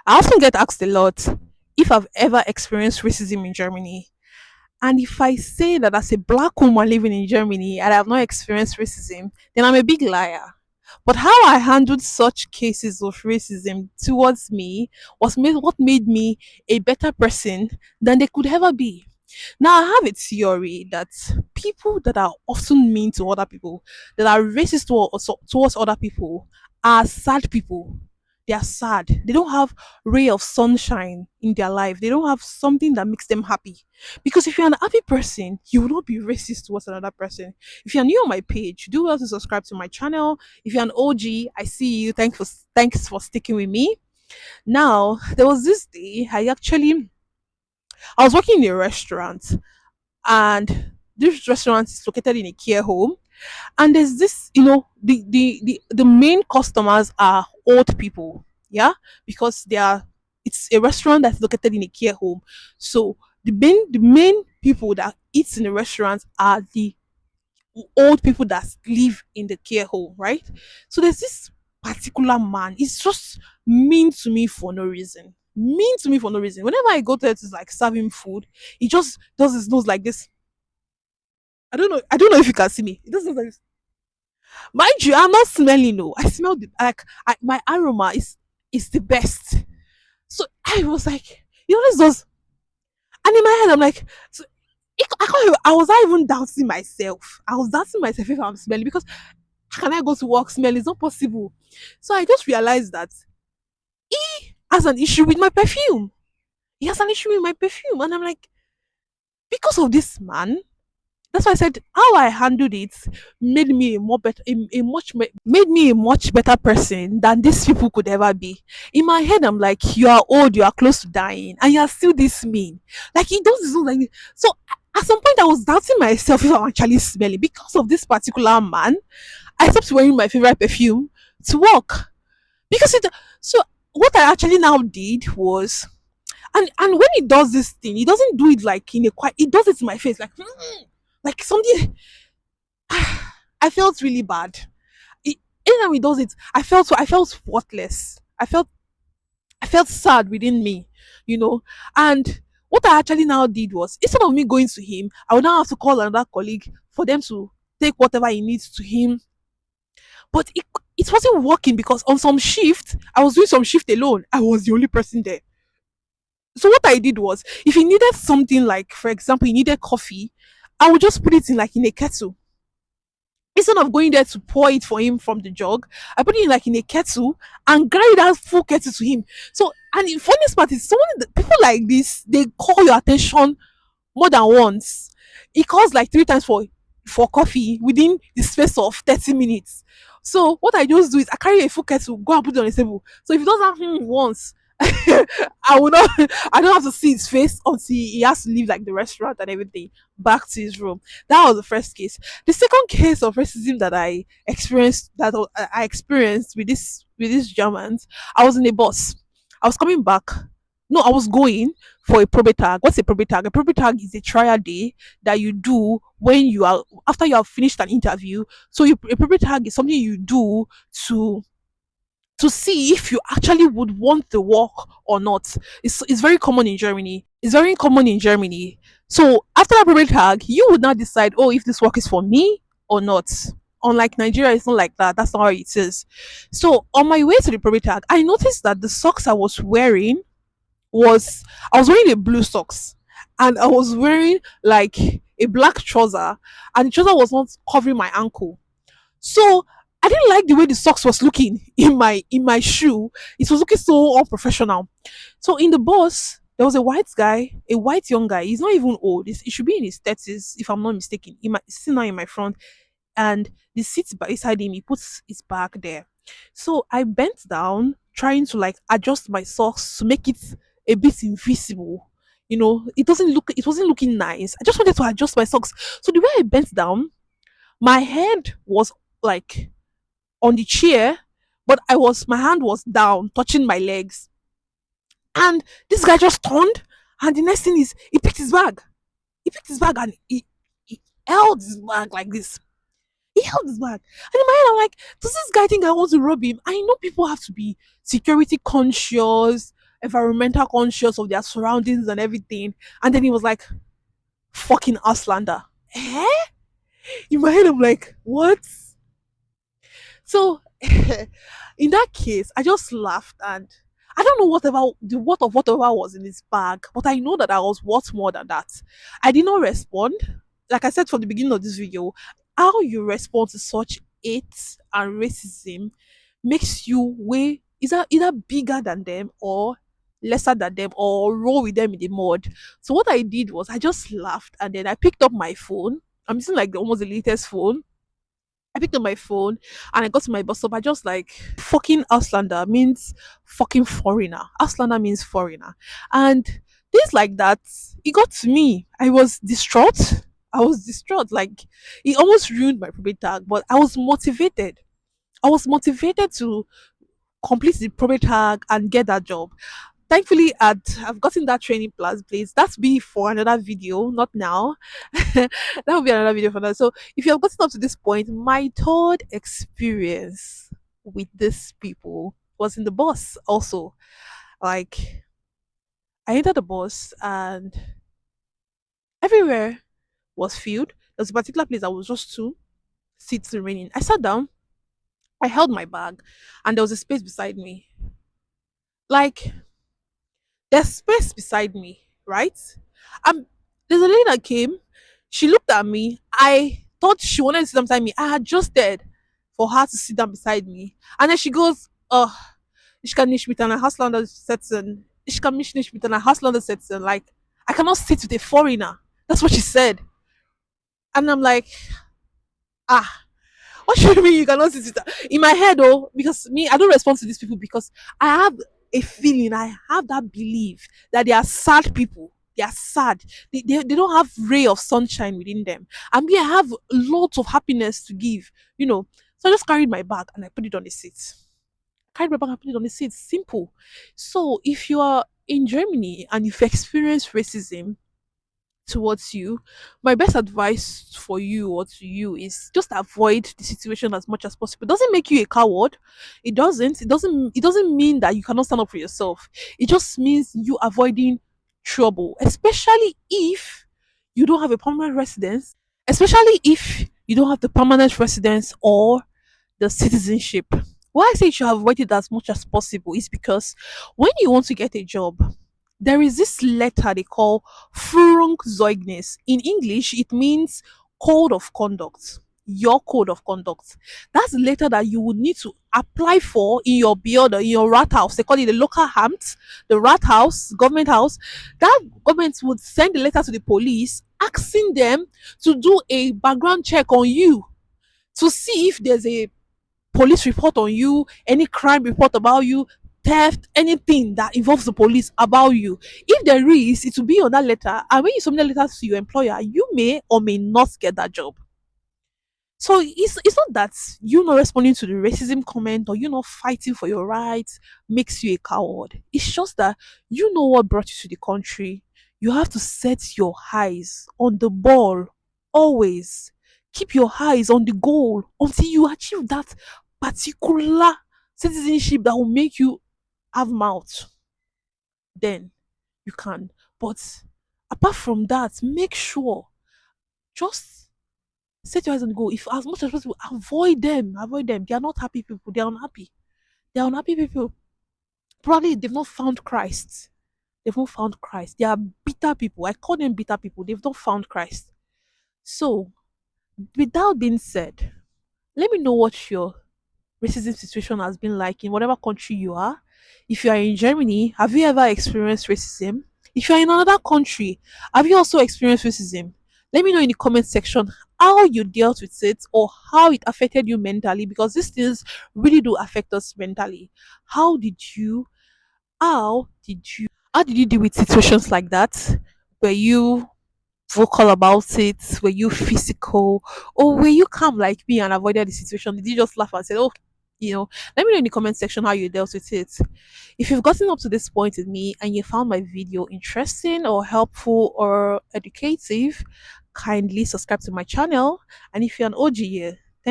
I often get asked a lot if I've ever experienced racism in Germany. And if I say that as a black woman living in Germany and I have not experienced racism, then I'm a big liar. But how I handled such cases of racism towards me what made me a better person than they could ever be. Now, I have a theory that people that are often mean to other people, that are racist towards other people, are sad people. They are sad. They don't have ray of sunshine in their life. They don't have something that makes them happy. Because if you're an happy person, you will not be racist towards another person. If you're new on my page, do well to subscribe to my channel. If you're an OG, I see you. Thanks for sticking with me. Now, there was this day I was working in a restaurant, and this restaurant is located in a care home, and there's this, the main customers are old people, yeah, because it's a restaurant that's located in a care home. So the main people that eat in the restaurant are the old people that live in the care home, right? So there's this particular man. He's just mean to me for no reason. Mean to me for no reason. Whenever I go there to like serve him food, he just does his nose like this. I don't know. I don't know if you can see me. It doesn't like this. Mind you, I'm not smelling. No, I smell my aroma is the best. So I was like, you know, this does. And in my head, I'm like, so I was not even doubting myself. I was doubting myself if I'm smelling because how can I go to work smell? It's not possible. So I just realized that he has an issue with my perfume. He has an issue with my perfume. And I'm like, because of this man, that's why I said how I handled it made me a more better, made me a much better person than these people could ever be. In my head, I'm like, you are old, you are close to dying, and you are still this mean. Like he does this like this. So at some point, I was doubting myself if I'm actually smelling because of this particular man. I stopped wearing my favorite perfume to work because it. So what I actually now did was, and when he does this thing, he doesn't do it like in a quiet. He does it to my face like something. I felt really bad. Anytime he does it, I felt worthless. I felt sad within me, you know. And what I actually now did was instead of me going to him, I would now have to call another colleague for them to take whatever he needs to him. But it wasn't working because on some shift, I was doing some shift alone. I was the only person there. So what I did was if he needed something like, for example, he needed coffee, I would just put it in like in a kettle. Instead of going there to pour it for him from the jug, I put it in like in a kettle and carry that full kettle to him. So, and the funniest part is people like this, they call your attention more than once. He calls like three times for coffee within the space of 30 minutes. So what I just do is I carry a full kettle, go and put it on the table. So if he doesn't have him once, I will not I don't have to see his face until he has to leave like the restaurant and everything back to his room. That was the first case. The second case of racism that I experienced with these Germans, I was in a bus. I was coming back. No, I was going for a probate tag. What's a probate tag? A probate tag is a trial day that you do when you are after you have finished an interview. So a probate tag is something you do to to see if you actually would want the work or not. It's very common in Germany. It's very common in Germany. So after that probate tag, you would now decide, oh, if this work is for me or not. Unlike Nigeria, it's not like that. That's not how it is. So on my way to the probate tag, I noticed that the socks I was wearing was I was wearing a blue socks and I was wearing like a black trouser and the trouser was not covering my ankle. So I didn't like the way the socks was looking in my shoe. It was looking so unprofessional. So in the bus, there was a white guy, a white young guy. He's not even old. He should be in his thirties, if I'm not mistaken. He's sitting now in my front, and the seat beside him. He puts his bag there. So I bent down, trying to like adjust my socks to make it a bit invisible. You know, it wasn't looking nice. I just wanted to adjust my socks. So the way I bent down, my head was like on the chair, but my hand was down, touching my legs. And this guy just turned, and the next thing is he picked his bag. He picked his bag and he held his bag like this. He held his bag. And in my head, I'm like, does this guy think I want to rob him? I know people have to be security conscious, environmental conscious of their surroundings and everything. And then he was like, fucking Auslander. Eh? In my head, I'm like, what? So in that case, I just laughed and I don't know whatever the what of whatever was in his bag, but I know that I was worth more than that. I did not respond. Like I said from the beginning of this video, how you respond to such hate and racism makes you way either bigger than them or lesser than them or roll with them in the mud. So what I did was I just laughed and then I picked up my phone. I'm using like almost the latest phone. I picked up my phone and I got to my bus stop. I just like fucking Auslander means fucking foreigner. Auslander means foreigner. And things like that, it got to me. I was distraught. I was distraught. Like it almost ruined my probate tag, but I was motivated. I was motivated to complete the probate tag and get that job. Thankfully, I've gotten that training plus place. That's be for another video, not now. That will be another video for that. So if you have gotten up to this point, my third experience with these people was in the bus also. Like I entered the bus and everywhere was filled. There was a particular place that was just two seats remaining. I sat down, I held my bag, and there was a space beside me. Like there's space beside me, right? There's a lady that came. She looked at me. I thought she wanted to sit down beside me. I adjusted for her to sit down beside me. And then she goes, oh, ich kann nicht mit einer Auslander sitzen. Ich kann mich nicht mit einer Auslander sitzen. Like, I cannot sit with a foreigner. That's what she said. And I'm like, ah, what should mean you cannot sit with that? In my head, though, because me, I don't respond to these people because I have a feeling, I have that belief that they are sad people. They are sad. They don't have ray of sunshine within them. And me, I have lots of happiness to give, you know. So I just carried my bag and I put it on the seat. Carried my bag and put it on the seat. Simple. So if you are in Germany and you've experienced racism, towards you, my best advice for you or to you is just avoid the situation as much as possible. It doesn't make you a coward. It doesn't mean that you cannot stand up for yourself. It just means you avoiding trouble, especially if you don't have a permanent residence, especially if you don't have the permanent residence or the citizenship. Why I say you should avoid it as much as possible is because when you want to get a job, there is this letter they call Führungszeugnis. In English, it means code of conduct. Your code of conduct. That's the letter that you would need to apply for in your bureau, in your rat house. They call it the local Amt, the rat house, government house. That government would send a letter to the police asking them to do a background check on you to see if there's a police report on you, any crime report about you, theft, anything that involves the police about you. If there is, it will be on that letter. And when you submit the letter to your employer, you may or may not get that job. So it's not that you not responding to the racism comment or you not fighting for your rights makes you a coward. It's just that you know what brought you to the country. You have to set your eyes on the ball always. Keep your eyes on the goal until you achieve that particular citizenship that will make you have mouth. Then you can. But apart from that, make sure just set your eyes on the goal. If as much as possible, avoid them. Avoid them. They are not happy people. They are unhappy. They are unhappy people. Probably they've not found Christ. They've not found Christ. They are bitter people. I call them bitter people. They've not found Christ. So, with that being said, let me know what your racism situation has been like in whatever country you are. If you are in Germany, have you ever experienced racism? If you are in another country, have you also experienced racism? Let me know in the comment section how you dealt with it or how it affected you mentally because these things really do affect us mentally. How did you how did you how did you deal with situations like that? Were you vocal about it? Were you physical? Or were you calm like me and avoided the situation? Did you just laugh and say, oh, let me know in the comment section how you dealt with it. If you've gotten up to this point with me and you found my video interesting or helpful or educative, kindly subscribe to my channel. And if you're an OG here,